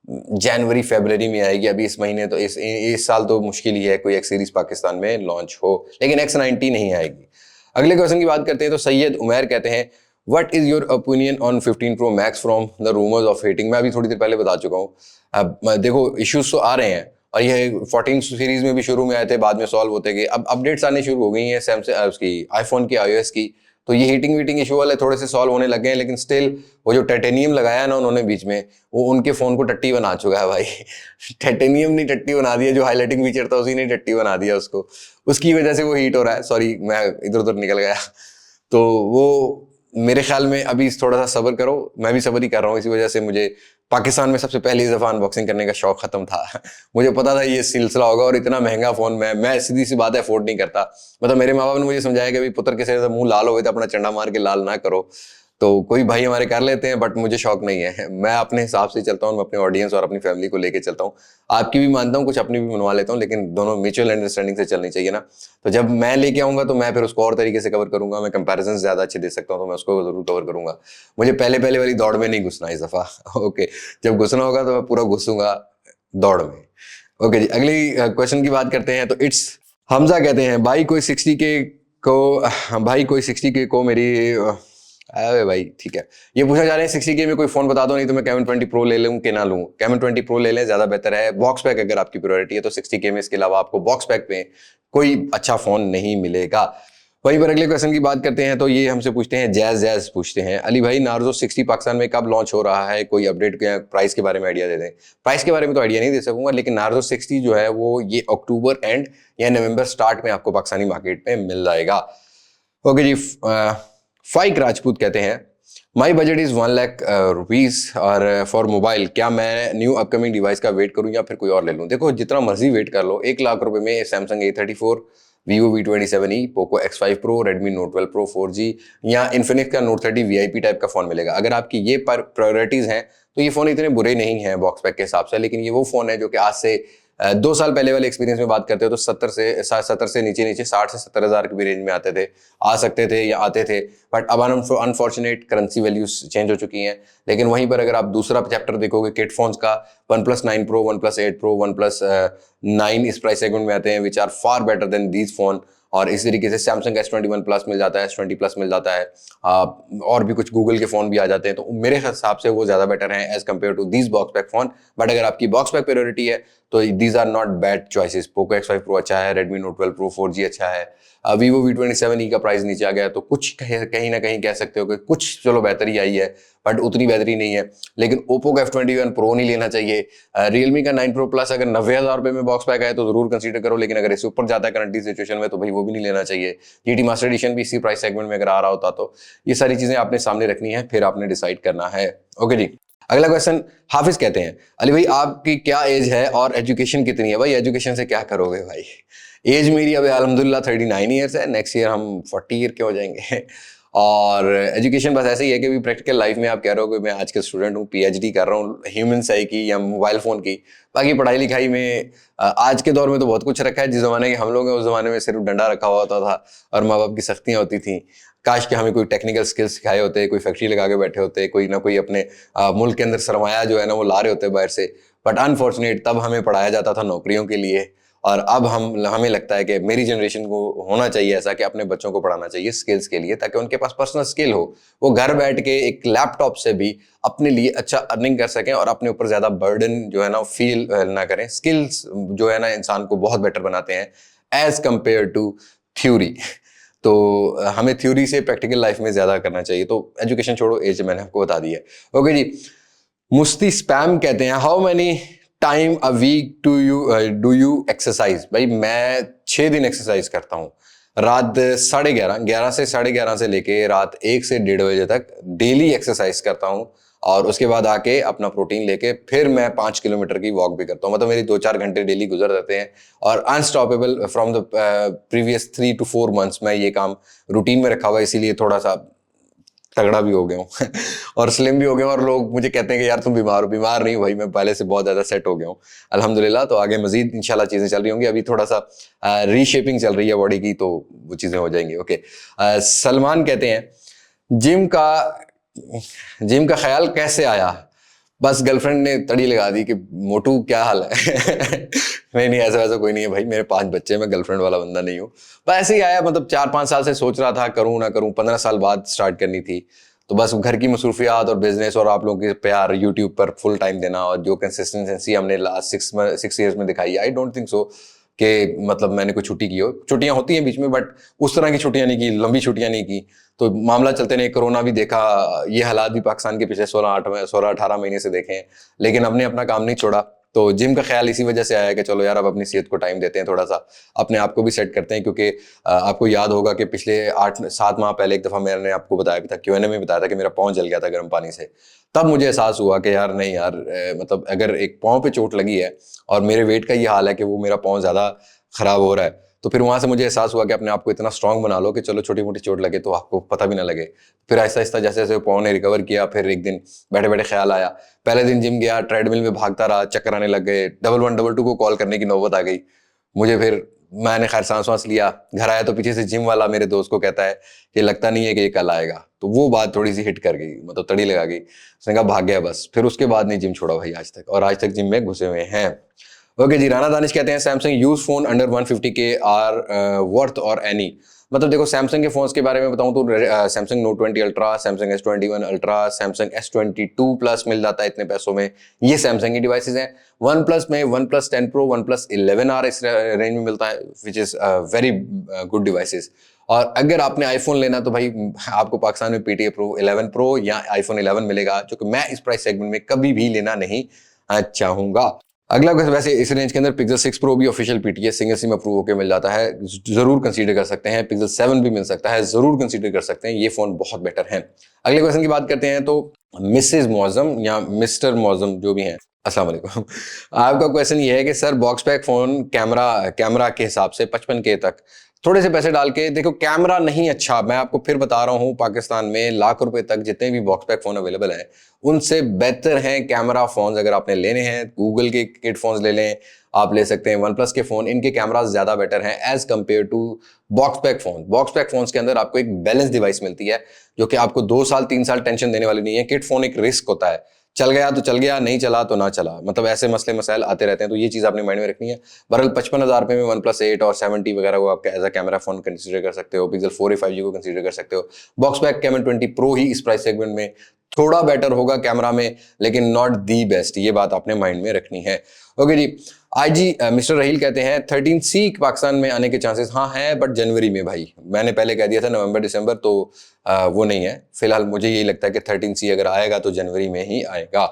जनवरी फरवरी में आएगी। अभी इस महीने तो इस साल तो मुश्किल ही है कोई X सीरीज पाकिस्तान में लॉन्च हो, लेकिन X90 नहीं आएगी। अगले क्वेश्चन की बात करते हैं तो सैयद उमैर कहते हैं what is your opinion on 15 Pro Max from the rumours of hating. मैं अभी थोड़ी देर पहले बता चुका हूँ। अब देखो, इश्यूज तो आ रहे हैं, और ये 14 सीरीज में भी शुरू में आए थे, बाद में सॉल्व होते गए, अब अपडेट्स आने शुरू हो गई हैं सैमसंग उसकी आईफोन की iOS की, तो ये हीटिंग वीटिंग इशू वाले थोड़े से सॉल्व होने लगे हैं, लेकिन स्टिल वो जो टाइटेनियम लगाया ना उन्होंने बीच में, वो उनके फोन को टट्टी बना चुका है भाई। टाइटेनियम ने टट्टी बना दिया, जो हाईलाइटिंग फीचर था उसी ने टट्टी बना दिया उसको, उसकी वजह से वो हीट हो रहा है। सॉरी, मैं इधर उधर निकल गया। तो वो मेरे ख्याल में अभी थोड़ा सा सब्र करो, मैं भी सब्र ही कर रहा हूँ, इसी वजह से मुझे पाकिस्तान में सबसे पहली दफा अनबॉक्सिंग करने का शौक खत्म था। मुझे पता था ये सिलसिला होगा, और इतना महंगा फोन मैं सीधी सी बात है अफोर्ड नहीं करता। मतलब मेरे माँ बाप ने मुझे समझाया कि भाई पुत्र के सिर से मुंह लाल हो तो अपना चंडा मार के लाल ना करो, तो कोई भाई हमारे कर लेते हैं, बट मुझे शौक नहीं है। मैं अपने हिसाब से चलता हूँ, मैं अपने ऑडियंस और अपनी फैमिली को लेके चलता हूँ। आपकी भी मानता हूँ, कुछ अपनी भी मनवा लेता हूँ, लेकिन दोनों म्यूचुअल अंडरस्टैंडिंग से चलनी चाहिए ना। तो जब मैं लेके आऊंगा तो मैं फिर उसको और तरीके से कवर करूंगा, मैं कंपैरिजन ज्यादा अच्छे दे सकता हूँ तो मैं उसको जरूर कवर करूंगा। मुझे पहले वाली दौड़ में नहीं घुसना इस दफा। ओके, जब घुसना होगा तो मैं पूरा घुसूंगा दौड़ में। ओके जी, अगली क्वेश्चन की बात करते हैं तो इट्स हमजा कहते हैं भाई कोई 60K को मेरी अरे भाई ठीक है, ये पूछा जा रहा है 60K में कोई फोन बता दो, नहीं तो मैं Camon 20 Pro ले लूं कि ना लूं। Camon 20 Pro ले लें, ज्यादा बेहतर है। बॉक्स पैक अगर आपकी प्रायोरिटी है तो 60K में इसके अलावा आपको बॉक्स पैक पे कोई अच्छा फोन नहीं मिलेगा। वहीं पर अगले क्वेश्चन की बात करते हैं तो ये हमसे पूछते हैं जैज पूछते हैं अली भाई नार्जो 60 पाकिस्तान में कब लॉन्च हो रहा है, कोई अपडेट प्राइस के बारे में आइडिया दे दें। प्राइस के बारे में तो आइडिया नहीं दे सकूंगा, लेकिन नार्जो 60 जो है वो ये अक्टूबर एंड या नवंबर स्टार्ट में आपको पाकिस्तानी मार्केट में मिल जाएगा। ओके जी, फाइक राजपूत कहते हैं my budget is 1 lakh rupees और फॉर मोबाइल, क्या मैं न्यू अपकमिंग डिवाइस का वेट करूं या फिर कोई और ले लूं? देखो, जितना मर्जी वेट कर लो, 1 लाख रुपए में Samsung A34, Vivo V27e, Poco X5 Pro, Redmi Note 12 Pro 4G या Infinix का Note 30 VIP टाइप का फोन मिलेगा। अगर आपकी ये प्रायोरिटीज हैं तो ये फोन इतने बुरे नहीं हैं बॉक्स पैक के हिसाब से, लेकिन ये वो फोन है जो कि आज से 2 साल पहले वाले एक्सपीरियंस में बात करते हो तो 70 से नीचे 60 से 70 हज़ार के भी रेंज में आते थे, आ सकते थे या आते थे। बट अब अनफॉर्चुनेट करेंसी वैल्यूज चेंज हो चुकी हैं। लेकिन वहीं पर अगर आप दूसरा चैप्टर देखोगे किट फोन्स का, OnePlus 9 Pro, OnePlus 8 Pro, OnePlus 9 इस प्राइस सेगमेंट में आते हैं, which are far better than these phone. और इस तरीके से सैमसंग S21 प्लस मिल जाता है, S20 प्लस मिल जाता है, और भी कुछ गूगल के फोन भी आ जाते हैं, तो मेरे हिसाब से वो ज्यादा बेटर हैं as compare to these box pack phone. But अगर आपकी बॉक्स पैक प्रायोरिटी है तो these are not bad choices. Poco X5 Pro अच्छा है, Redmi Note 12 Pro 4G अच्छा है, Vivo V27e का प्राइस नीचे आ गया है, तो कुछ कहीं ना कहीं कह सकते हो कि कुछ चलो बेहतरी आई है, बट उतनी बेहतरी नहीं है। लेकिन ओप्पो का F21 Pro नहीं लेना चाहिए। रियलमी का 9 Pro Plus अगर 90,000 रुपए में बॉक्स पैक आए तो जरूर कंसीडर करो, लेकिन अगर इससे ऊपर जाता है करंट सिचुएशन में तो भाई वो भी नहीं लेना चाहिए। GT मास्टर एडिशन भी इसी प्राइस सेगमेंट में अगर आ रहा होता तो ये सारी चीजें आपने सामने रखनी है, फिर आपने डिसाइड करना है। ओके जी, अगला क्वेश्चन हाफिज कहते हैं अली भाई आपकी क्या एज है और एजुकेशन कितनी है? भाई एजुकेशन से क्या करोगे भाई, एज मेरी अभी अल्हम्दुलिल्लाह 39 ईयर्स है, नेक्स्ट ईयर हम 40 ईयर के हो जाएंगे। और एजुकेशन बस ऐसे ही है कि भी प्रैक्टिकल लाइफ में आप कह रहे हो कि मैं आज के स्टूडेंट हूँ, पीएचडी कर रहा हूँ ह्यूमन साइकी की या मोबाइल फ़ोन की। बाकी पढ़ाई लिखाई में आज के दौर में तो बहुत कुछ रखा है। जिस ज़माने के हम लोग हैं उस ज़माने में सिर्फ डंडा रखा हुआ होता था और माँ बाप की सख्तियाँ होती थी। काश कि हमें कोई टेक्निकल स्किल्स सिखाए होते, कोई फैक्ट्री लगा के बैठे होते, कोई ना कोई अपने मुल्क के अंदर सरमाया जो है ना वो ला रहे होते बाहर से। बट अनफॉर्चुनेट तब हमें पढ़ाया जाता था नौकरियों के लिए, और अब हमें लगता है कि मेरी जनरेशन को होना चाहिए ऐसा कि अपने बच्चों को पढ़ाना चाहिए स्किल्स के लिए, ताकि उनके पास पर्सनल स्किल हो, वो घर बैठ के एक लैपटॉप से भी अपने लिए अच्छा अर्निंग कर सकें और अपने ऊपर ज्यादा बर्डन जो है ना फील ना करें। स्किल्स जो है ना इंसान को बहुत बेटर बनाते हैं एज कंपेयर टू थ्योरी। तो हमें थ्योरी से प्रैक्टिकल लाइफ में ज्यादा करना चाहिए। तो एजुकेशन छोड़ो, एज मैंने आपको बता दी है। ओके जी, मुस्ती स्पैम कहते हैं how many time a week do you exercise. भाई मैं 6 दिन एक्सरसाइज करता हूँ, रात 11:30 से 11:30 से लेके रात 1 से 1:30 बजे तक डेली एक्सरसाइज करता हूँ। और उसके बाद आके अपना प्रोटीन लेके फिर मैं 5 किलोमीटर की वॉक भी करता हूँ। मतलब मेरी 2-4 घंटे डेली गुजर जाते हैं और unstoppable from the previous 3 to 4 months मैं ये काम रूटीन में रखा हुआ है, इसीलिए थोड़ा सा तगड़ा भी हो गया हूँ और स्लिम भी हो गया हूँ। और लोग मुझे कहते हैं कि यार तुम बीमार हो। बीमार नहीं भाई, मैं पहले से बहुत ज्यादा सेट हो गया हूँ अल्हम्दुलिल्लाह। तो आगे मजीद इंशाल्लाह चीजें चल रही होंगी। अभी थोड़ा सा रीशेपिंग चल रही है बॉडी की, तो वो चीजें हो जाएंगी। ओके, सलमान कहते हैं जिम का ख्याल कैसे आया। बस गर्लफ्रेंड ने तड़ी लगा दी कि मोटू क्या हाल है नहीं ऐसा वैसा कोई नहीं है भाई, मेरे 5 बच्चे, मैं गर्लफ्रेंड वाला बंदा नहीं हूँ। बस ऐसे ही आया, मतलब 4-5 साल से सोच रहा था करूँ ना करूँ, 15 साल बाद स्टार्ट करनी थी। तो बस घर की मसरूफियात और बिजनेस और आप लोगों के प्यार, यूट्यूब पर फुल टाइम देना और जो कंसिस्टेंसी हमने लास्ट 6 ईयर्स में दिखाई, आई डोंट थिंक सो कि मतलब मैंने कोई छुट्टी की हो। छुट्टियां होती हैं बीच में, बट उस तरह की छुट्टियां नहीं की, लंबी छुट्टियां नहीं की। तो मामला चलते नहीं, कोरोना भी देखा, ये हालात भी पाकिस्तान के पिछले 16-18 महीने से देखे हैं, लेकिन हमने अपना काम नहीं छोड़ा। तो जिम का ख्याल इसी वजह से आया कि चलो यार अब अपनी सेहत को टाइम देते हैं, थोड़ा सा अपने आप को भी सेट करते हैं। क्योंकि आपको याद होगा कि पिछले 8-7 माह पहले एक दफ़ा मैंने आपको बताया भी था, क्यूएनए में बताया था कि मेरा पाँव जल गया था गर्म पानी से। तब मुझे एहसास हुआ कि यार नहीं यार, मतलब अगर एक पाँव पे चोट लगी है और मेरे वेट का ये हाल है कि वो मेरा पाँव ज़्यादा खराब हो रहा है, तो फिर वहां से मुझे एहसास हुआ कि अपने आप को इतना स्ट्रांग बना लो कि चलो छोटी मोटी चोट लगे तो आपको पता भी ना लगे। फिर आहिस्ता आहिस्ता जैसे जैसे पाँव ने रिकवर किया, फिर एक दिन बैठे बैठे ख्याल आया। पहले दिन जिम गया, ट्रेडमिल में भागता रहा, चक्कर आने लग गए, 1112 को कॉल करने की नौबत आ गई मुझे। फिर मैंने खैर सांस वांस लिया, घर आया तो पीछे से जिम वाला मेरे दोस्त को कहता है कि लगता नहीं है कि ये कल आएगा। तो वो बात थोड़ी सी हिट कर गई, मतलब तड़ी लगा गई। उसने कहा भाग गया बस। फिर उसके बाद नहीं जिम छोड़ा भाई आज तक, और आज तक जिम में घुसे हुए हैं। ओके जी, राना दानिश कहते हैं Samsung use phone under 150K are worth और एनी। मतलब देखो सैमसंग के फोन्स के बारे में बताऊं तो Samsung Note 20 Ultra, Samsung S21 Ultra, Samsung S22 Plus मिल जाता है इतने पैसों में। ये सैमसंग की डिवाइसेज हैं। वन प्लस में one plus 10 pro, one plus 11R इस रेंज में मिलता है, which is very good devices. और अगर आपने आईफोन लेना तो भाई आपको पाकिस्तान में PTA Pro 11 Pro या आईफोन 11 मिलेगा, जो कि मैं इस प्राइस सेगमेंट में कभी भी लेना नहीं चाहूंगा। अगला वैसे इस रेंज के अंदर पिक्सल 6 प्रो भी official PTA single SIM approve होकर मिल जाता है, जरूर कंसीडर कर सकते हैं। पिक्सल 7 भी मिल सकता है, जरूर कंसीडर कर सकते हैं, ये फोन बहुत बेटर है। अगले क्वेश्चन की बात करते हैं तो मिसेज मौजम या मिस्टर मौजम जो भी हैं, अस्सलाम वालेकुम। आपका क्वेश्चन ये है कि sir box pack phone camera के हिसाब से 55K तक थोड़े से पैसे डाल के देखो, कैमरा नहीं अच्छा, मैं आपको फिर बता रहा हूँ, पाकिस्तान में लाख रुपए तक जितने भी बॉक्स पैक फोन अवेलेबल हैं उनसे बेहतर हैं कैमरा फोन्स। अगर आपने लेने हैं गूगल के किट फोन्स ले लें, आप ले सकते हैं वन प्लस के फोन, इनके कैमरास ज्यादा बेटर हैं as compare to box pack phone. Box pack phones के अंदर आपको एक बैलेंस डिवाइस मिलती है जो कि आपको 2-3 साल टेंशन देने वाली नहीं है। किट फोन एक रिस्क होता है, चल गया तो चल गया, नहीं चला तो ना चला, मतलब ऐसे मसले मसाइल आते रहते हैं। तो ये चीज आपने माइंड में रखनी है। बहरहाल 55,000 रुपए में वन प्लस 8 और 70 वगैरह को आप as a camera phone consider कर सकते हो। पिक्सल 4a 5G को कंसीडर कर सकते हो। बॉक्स पैक कैमन 20 प्रो ही इस प्राइस सेगमेंट में थोड़ा बेटर होगा कैमरा में, लेकिन नॉट दी बेस्ट, ये बात आपने माइंड में रखनी है। ओके जी, IG मिस्टर रहील कहते हैं 13C पाकिस्तान में आने के चांसेस हाँ है, बट जनवरी में। भाई मैंने पहले कह दिया था नवंबर दिसंबर, तो वो नहीं है फिलहाल। मुझे यही लगता है कि 13C अगर आएगा तो जनवरी में ही आएगा।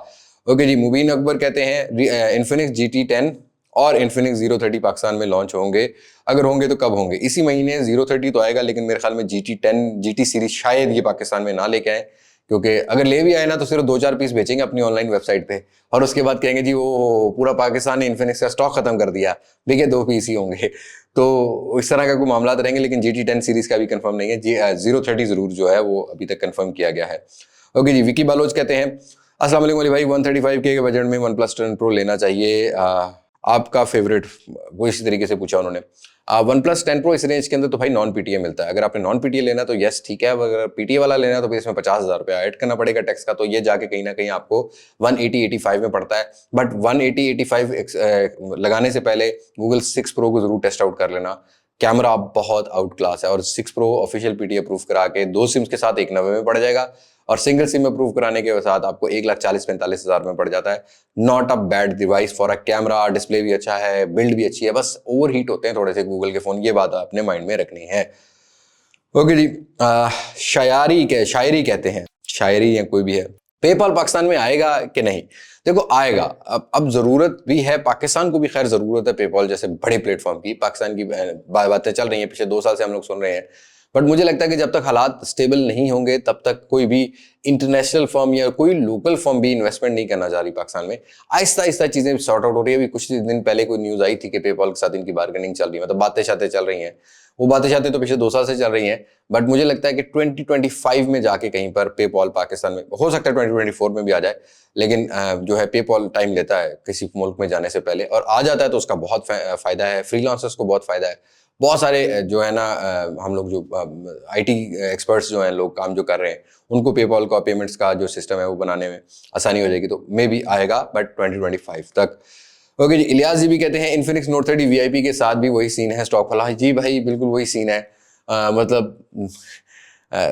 ओके जी, मुबीन अकबर कहते हैं इन्फिनिक्स GT10 और इन्फिनिक्स 030 पाकिस्तान में लॉन्च होंगे, अगर होंगे तो कब होंगे। इसी महीने 030 तो आएगा, लेकिन मेरे ख्याल में GT10 GT सीरीज शायद ये पाकिस्तान में ना लेके आए, क्योंकि अगर ले भी आए ना तो सिर्फ 2-4 पीस बेचेंगे अपनी ऑनलाइन वेबसाइट पे और उसके बाद कहेंगे जी वो पूरा पाकिस्तान ने इन्फिनिक्स का स्टॉक खत्म कर दिया, बिके 2 पीस ही होंगे। तो इस तरह का कोई मामला रहेंगे, लेकिन GT10 सीरीज का भी कंफर्म नहीं है। जी 030 जरूर जो है वो अभी तक कंफर्म किया गया है। ओके जी, विकी बालोच कहते हैं अस्सलाम वालेकुम अली भाई, 135K के बजट में OnePlus 10 Pro लेना चाहिए, आपका फेवरेट, वो इसी तरीके से पूछा उन्होंने। OnePlus 10 Pro इस रेंज के अंदर तो भाई नॉन PTA मिलता है। अगर आपने नॉन PTA लेना तो यस ठीक है, अगर PTA वाला लेना तो फिर इसमें 50,000 रुपया ऐड करना पड़ेगा टैक्स का, तो ये जाके कहीं ना कहीं आपको 180-85 में पड़ता है। बट 180-85 लगाने से पहले Google 6 Pro को जरूर टेस्ट आउट कर लेना। कैमरा बहुत आउट क्लास है और 6 Pro ऑफिशियल PTA अप्रूव करा के 2 सिम्स के साथ 190 में पड़ जाएगा और सिंगल सिम अप्रूव कराने के साथ आपको 1,40,45,000 में पड़ जाता है। Not a bad device for a camera, display भी अच्छा है, बिल्ड भी अच्छी है, बस ओवर हीट होते हैं थोड़े से गूगल के फोन, ये बात अपने माइंड में रखनी है। ओके जी, शायरी कहते हैं, शायरी या कोई भी है, पेपाल पाकिस्तान में आएगा कि नहीं? देखो आएगा, अब जरूरत भी है, पाकिस्तान को भी खैर जरूरत है पेपाल जैसे बड़े प्लेटफॉर्म की। पाकिस्तान की बातें चल रही हैं, पिछले 2 साल से हम लोग सुन रहे हैं, बट मुझे लगता है कि जब तक हालात स्टेबल नहीं होंगे तब तक कोई भी इंटरनेशनल फर्म या कोई लोकल फर्म भी इन्वेस्टमेंट नहीं करना चाह रही पाकिस्तान में। आहिस्ता आहिस्ता चीजें सॉर्ट आउट हो रही है। अभी कुछ दिन पहले कोई न्यूज आई थी कि पेपाल के साथ इनकी बार्गेनिंग चल रही है, मतलब बातें शातें चल रही हैं। वो बातें शातें तो पिछले 2 साल से चल रही हैं, बट मुझे लगता है कि 2025 में जाके कहीं पर पेपाल पाकिस्तान में, हो सकता है 2024 में भी आ जाए, लेकिन जो है पेपाल टाइम लेता है किसी मुल्क में जाने से पहले, और आ जाता है तो उसका बहुत फायदा है, फ्रीलांसर्स को बहुत फायदा है। बहुत सारे जो है ना हम लोग जो IT एक्सपर्ट्स जो हैं, लोग काम जो कर रहे हैं, उनको पेपाल का पेमेंट्स का जो सिस्टम है वो बनाने में आसानी हो जाएगी, तो मे भी आएगा बट 2025 तक। ओके जी, इलियास जी भी कहते हैं इन्फिनिक्स नोट 30 VIP के साथ भी वही सीन है स्टॉक वाला। जी भाई बिल्कुल वही सीन है, मतलब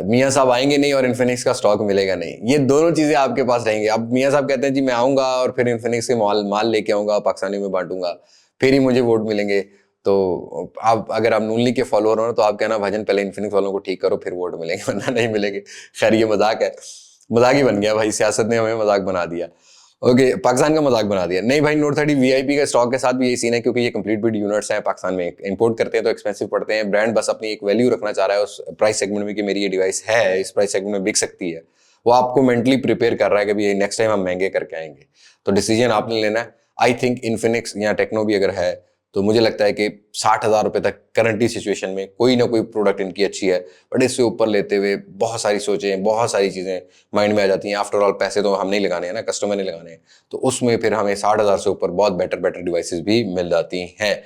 मियाँ साहब आएंगे नहीं और इन्फिनिक्स का स्टॉक मिलेगा नहीं, ये दोनों चीजें आपके पास रहेंगी। अब मियाँ साहब कहते हैं जी मैं आऊंगा और फिर इन्फिनिक्स के माल लेके आऊंगा, पाकिस्तानी में बांटूंगा, फिर ही मुझे वोट मिलेंगे। तो आप अगर आप नून लीग के फॉलोअर हो तो आप कहना भाजन पहले इन्फिनिक्स वालों को ठीक करो फिर वोट मिलेंगे, वरना नहीं मिलेंगे। खैर ये मजाक है, मजाक ही बन गया भाई, सियासत ने हमें मजाक बना दिया। ओके, पाकिस्तान का मजाक बना दिया। नहीं भाई, नोट 30 VIP का स्टॉक के साथ भी यही सीन है, क्योंकि ये कंप्लीट बिट यूनिट्स हैं, पाकिस्तान में इंपोर्ट करते हैं तो एक्सपेंसिव पड़ते हैं। ब्रांड बस अपनी एक वैल्यू रखना चाह रहा है उस प्राइस सेगमेंट में कि मेरी ये डिवाइस है इस प्राइस सेगमेंट में बिक सकती है। वो आपको मेंटली प्रिपेयर कर रहा है कि भाई नेक्स्ट टाइम हम महंगे करके आएंगे, तो डिसीजन आपने लेना है। आई थिंक इन्फिनिक्स या टेक्नो भी अगर है तो मुझे लगता है कि 60,000 रुपए तक करंटली सिचुएशन में कोई ना कोई प्रोडक्ट इनकी अच्छी है, बट इससे ऊपर लेते हुए बहुत सारी सोचें, बहुत सारी चीजें माइंड में आ जाती हैं। आफ्टर ऑल पैसे तो हम नहीं लगाने हैं ना, कस्टमर ने लगाने हैं, तो उसमें फिर हमें 60,000 से ऊपर बहुत बेटर डिवाइसेस भी मिल जाती हैं।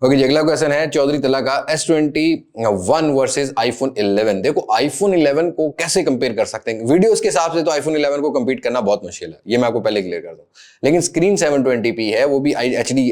ओके जी, अगला क्वेश्चन है चौधरी तला का, S21 वर्सेस iPhone 11। देखो iPhone 11 को कैसे कंपेयर कर सकते हैं? वीडियोस के हिसाब से तो iPhone 11 को कंपीट करना बहुत मुश्किल है, ये मैं आपको पहले क्लियर कर दूं, लेकिन स्क्रीन 720p है, वो भी HD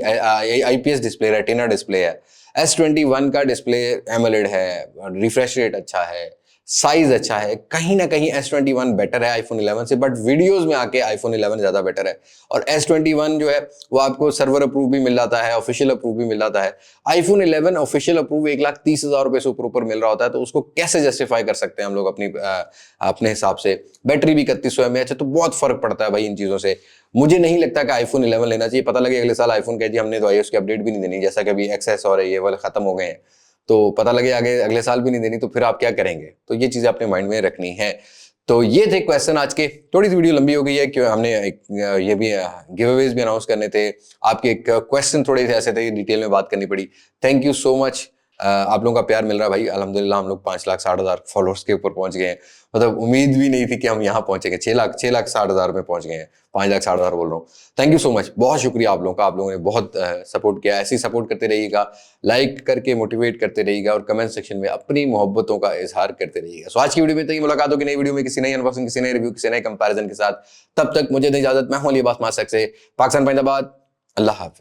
IPS display, retina display है। S21 का डिस्प्ले एमोलेड है, रिफ्रेश रेट अच्छा है, साइज अच्छा है, कहीं ना कहीं S21 बेटर है iPhone 11 से, बट वीडियोस में आके iPhone 11 ज्यादा बेटर है। और S21 जो है वो आपको सर्वर अप्रूव भी मिल जाता है, ऑफिशियल अप्रूव भी मिल जाता है। iPhone 11 ऑफिशियल अप्रूव 1,30,000 रुपए से ऊपर मिल रहा होता है, तो उसको कैसे जस्टिफाई कर सकते हैं हम लोग अपने हिसाब से? बैटरी भी 3100 mAh है, तो बहुत फर्क पड़ता है भाई इन चीजों से। मुझे नहीं लगता कि iPhone 11 लेना चाहिए। पता लगे अगले साल iPhone कह जी हमने तो iOS की अपडेट भी नहीं देनी, जैसा कि अभी XS और ये वाले खत्म हो गए हैं, तो पता लगे आगे अगले साल भी नहीं देनी, तो फिर आप क्या करेंगे? तो ये चीजें अपने माइंड में रखनी है। तो ये थे क्वेश्चन आज के। थोड़ी सी वीडियो लंबी हो गई है क्यों, हमने ये भी गिव अवेज भी अनाउंस करने थे, आपके क्वेश्चन थोड़े से ऐसे थे डिटेल में बात करनी पड़ी। थैंक यू सो मच, आप लोगों का प्यार मिल रहा है भाई, अल्हम्दुलिल्लाह हम लोग 5,60,000 फॉलोअर्स के ऊपर पहुंच गए हैं। मतलब उम्मीद भी नहीं थी कि हम यहाँ पहुंचेंगे, 6,60,000 में पहुंच गए हैं, 5,60,000 बोल रहा हूँ। थैंक यू सो मच, बहुत शुक्रिया आप लोगों का, आप लोगों ने बहुत सपोर्ट किया। ऐसे ही सपोर्ट करते रहिएगा, लाइक करके मोटिवेट करते रहिएगा और कमेंट सेक्शन में अपनी मोहब्बतों का इजहार करते रहिएगा। सो आज की वीडियो में तक मुलाकात होगी नई वीडियो में, किसी नई अनबॉक्सिंग, किसी नई रिव्यू, किसी नए कंपैरिजन के साथ। तब तक मुझे इजाजत, मैं हूं अली अब्बास मास्क से, पाकिस्तान जिंदाबाद, अल्लाह हाफिज।